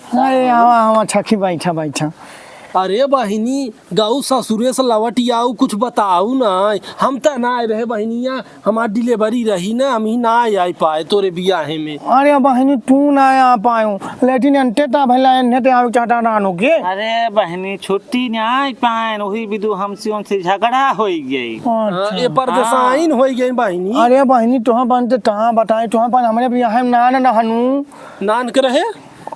अरे आवा छकी बैठा बैठा। अरे बहिनी गाँव ससुरे से लौट आऊ कुछ बताऊ ना। हम तो ना आए रहे बहनिया, हमार डिलीवरी रही ना, हम ही ना आई पाए तोरे बियाहे में। अरे बहनी तू ना आ पायो लेकिन अंते ता भला ने आवे चाटा नानो के। अरे बहनी छुट्टी नहीं आ पाए वही बिदु हमसे उनसे झगड़ा हो गई। ये परदेसाइन हो गई बहनी। अरे बहनी तुहा बनते कहाँ बताए तुहा पर हमारे बियाहे में नान नहनु नान के रहे।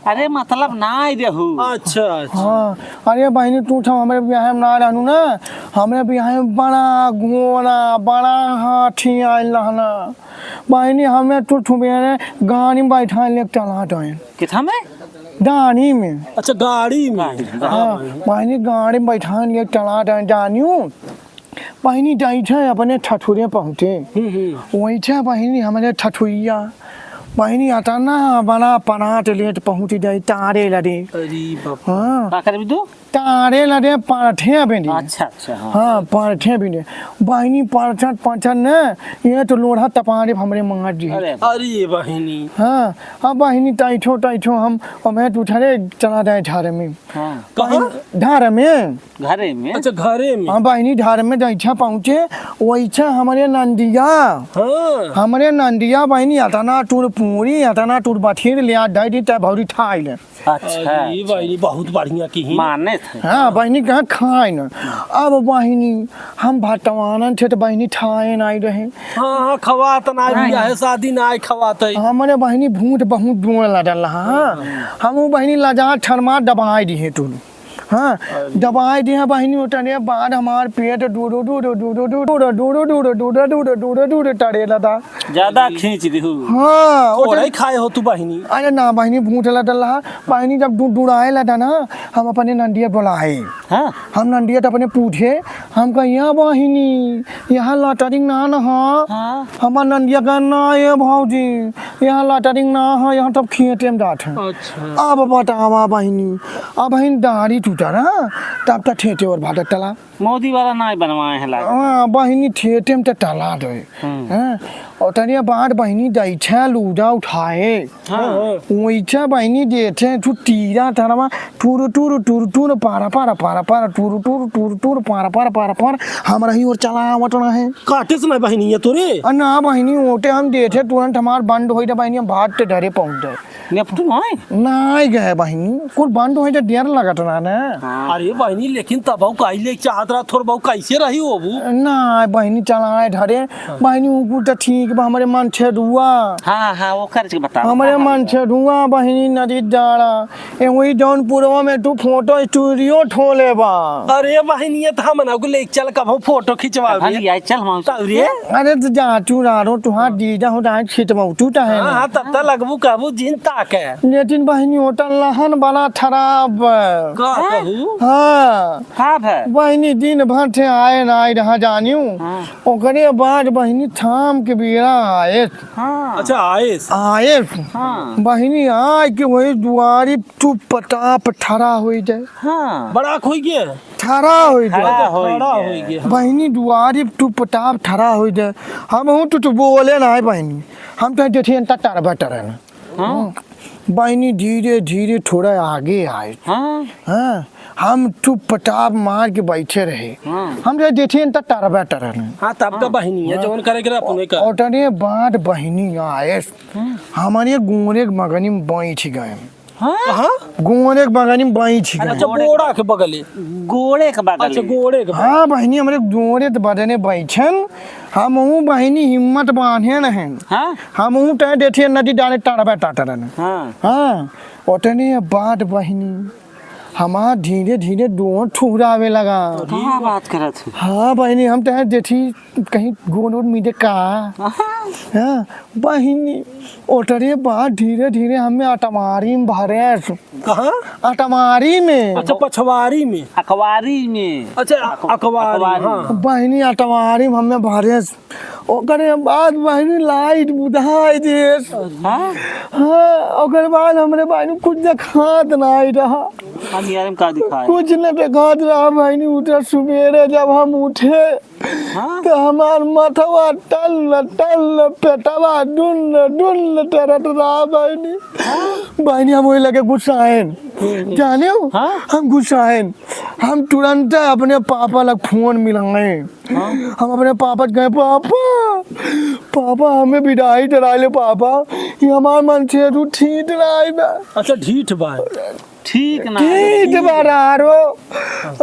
अरे मतलब ना आई रहू। अच्छा अच्छा। हाँ अरे बहनी तू था हमारे बियाहे में ना रहनु ना, हमारे बियाहे में बड़ा घोड़ा बड़ा हाथी आयल रहना बहनी। हमें तू छुबे गाड़ी में बैठा ले चला तो किथा में गाड़ी में। अच्छा गाड़ी में। हाँ बहनी गाड़ी में बैठा ले चला तो जानियो बहनी जाई थे अपने ठठुरे पहुँचे वही थे बहनी हमारे ठठुरिया बहनी आता ना बड़ा पनाट लेट पहुँची जाए तारे लड़े। अरे बाप। हाँ का कर बिदु तारे लड़े पाठे भी नहीं। अच्छा अच्छा हाँ पाठे भी नहीं बहनी पाठन पाठन न ये तो लोढ़ा तपारे हमरे मंगा जी। अरे अरे बहनी। हाँ अब बहनी टाइठो टाइठो हम मैं तो उठारे चला जाए झारे में। हाँ कहाँ? धार में। घरे में। अच्छा घरे में। हाँ बहनी धार में जैसा पहुँचे वैसा हमारे नंदिया हाँ हमारे नंदिया बहनी आता ना टूर पूरी आता ना टूर बठीर लिया डाई ता भौरी ठाई ले। अच्छा अरे बहनी बहुत बढ़िया की ही। माने थे। हाँ बहनी कहाँ खाए न। अब बहनी हम भटवानन थे तो बहनी ठाए नहीं रहे। हाँ हाँ खवात ना बियाहे शादी ना आए खवात है। हमारे बहनी भूत बहुत डोल लड़ल हाँ हम बहनी लजा ठरमा दबाई दी है तू। हाँ दबाई दी है बहनी उतने बाद हमार पेट दूर दूर दूर दूर दूर दूर दूर दूर दूर दूर दूर दूर टरे लदा ज्यादा खींच दी हूँ। हाँ थोड़ा ही खाए हो तू बहनी। अरे ना बहनी भूत लड़ल बहनी जब दूराए लदा ना हम अपने नंदिया बुलाए। हाँ हम नंदिया तो अपने पूछे हम कहिया बहिनी यहाँ लटरिंग ना न हाँ। हमार नंदिया का ना ये भौजी यहाँ लटरिंग ना है यहाँ तब खेते में जाते हैं। अच्छा अब बतावा बहिनी अब बहन दाढ़ी टूटा ना तब तक ठेठे और भाटक टला मोदी वाला ना बनवाए हैं लागे। हाँ बहिनी ठेठे में तो टला दे हैं और तनिया बाद बहिनी दैछा लूजा उठाए वैसा बहिनी देते तू तीरा थरमा टूर टूर टूर टूर पारा पारा पारा पारा टूर टूर टूर टूर पारा पारा पारा पारा हम रही और चला वटना है काटे से ना बहनी है तोरे। ना बहिनी ओटे हम देते तुरंत हमार बंद हो बहिनी हम भाट ते डरे पहुंच गए नेपटू नहीं नहीं गए बहिनी कुछ बंद हो देर लगत ना। अरे बहनी लेकिन तब काई ले चाहत रहा थोड़ बहु कैसे रही हो ना बहिनी चलाए धरे बहिनी ऊपर तो ठीक बा हमारे मन छे दुआ। हाँ हाँ वो कर के बताओ। हमारे मन छे दुआ बहिनी नदी डाला ए वही जौनपुरवा में तू फोटो स्टूडियो ठोले बा। अरे बहनी तो हम ना ले चल कब फोटो खिंचवा हाँ चल मौसा। अरे तो जा तू रारो तुहार दीदा हो रहा खिंचवाऊ तू है हाँ तब तक लगबू कहबू जिन ताक है। लेकिन बहिनी होटल लहन बड़ा खराब का कहू। हाँ खराब है बहिनी दिन भर से आए ना आए रहा जानियो ओकरे बाद बहिनी थाम के बेरा आए। हाँ अच्छा आए हाँ बहिनी आए कि वही दुआरी तू पटाप ठरा हो जाए। हाँ बड़ा खोई गया ठरा हो खड़ा जाए हो गया। बहिनी दुआरी तू पटाप ठरा हो जाए हम हूँ तू बोले ना है बहिनी हम तो देखिए टार बटर है हाँ बहिनी धीरे धीरे थोड़ा आगे आए। हाँ हाँ हम चुप पटाप मार के बैठे रहे हम जो देखे तक टारबा टरन। हाँ तब का बहनी है जौन करे के अपने का। और तने बाद बहिनी आए हमारे गोरे के मगनी में बैठ गए। हाँ गोरे के मगनी में बैठ गए। अच्छा गोड़ा के बगले गोड़े के बगल। अच्छा गोड़े के हाँ बहिनी हमारे गोरे के बदने बैठन हम बहिनी हिम्मत बांधे न हैं हाँ हम तय देखे नदी डाले टारबा टाटरन। हाँ हाँ और तने बाद बहिनी हमार धीरे धीरे दोनों ठुहरावे लगा। क्या बात करत है। हाँ बहनी हम तो देखी कहीं गोड़ ओड़ मीदे का हाँ बहनी ओटरे बाद धीरे धीरे हमें अटमारी में भरे। कहाँ? अटमारी में। अच्छा पछवारी में। अखबारी में। अच्छा अखबारी हाँ। बहनी अटमारी में हमें भरे ओकरे बाद बहनी लाइट बुझाई देस हाँ हाँ ओकरे बाद हमरे बहनी कुछ देखात नहीं रहा अंधियारे में का दिखाए कुछ न देखात रहा बहनी उठे सवेरे जब हम उठे हाँ तो हमार मथवा टल टल पेटवा डुल तरत रहा बहनी बहनी हम वही लगे गुस्साएन जाने हो हाँ? हम गुस्साएन हम तुरंत अपने पापा लग फोन मिलाए हम अपने पापा से कहे पापा हमें विदाई डरा ले पापा ये हमार मन से तू ठीक रहा बा अच्छा ढीठ बा ठीक ना ठीक बा रो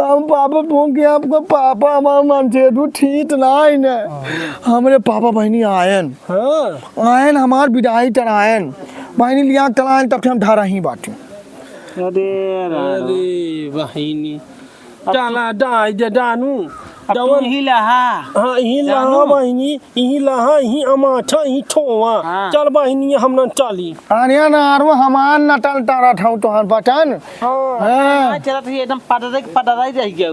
हम पापा फोन किया आपको पापा हमार मन से तू ठीक नहीं न हमारे पापा बहनी आयन हाँ आयन हमार विदाई करायन बहनी लिया करायन तब से हम धरा ही बाटे अरे अरे बहिनी डाला डाई दे डानू अब तुम ही लहा हाँ यही लहा जानू। बहिनी यही लहा यही अमाठा यही ठोवा हाँ। चल बहिनी हम न चली अरे नारो हमार नटल तारा था तोहर बचन हाँ हाँ चला तो एकदम पटराई रह गया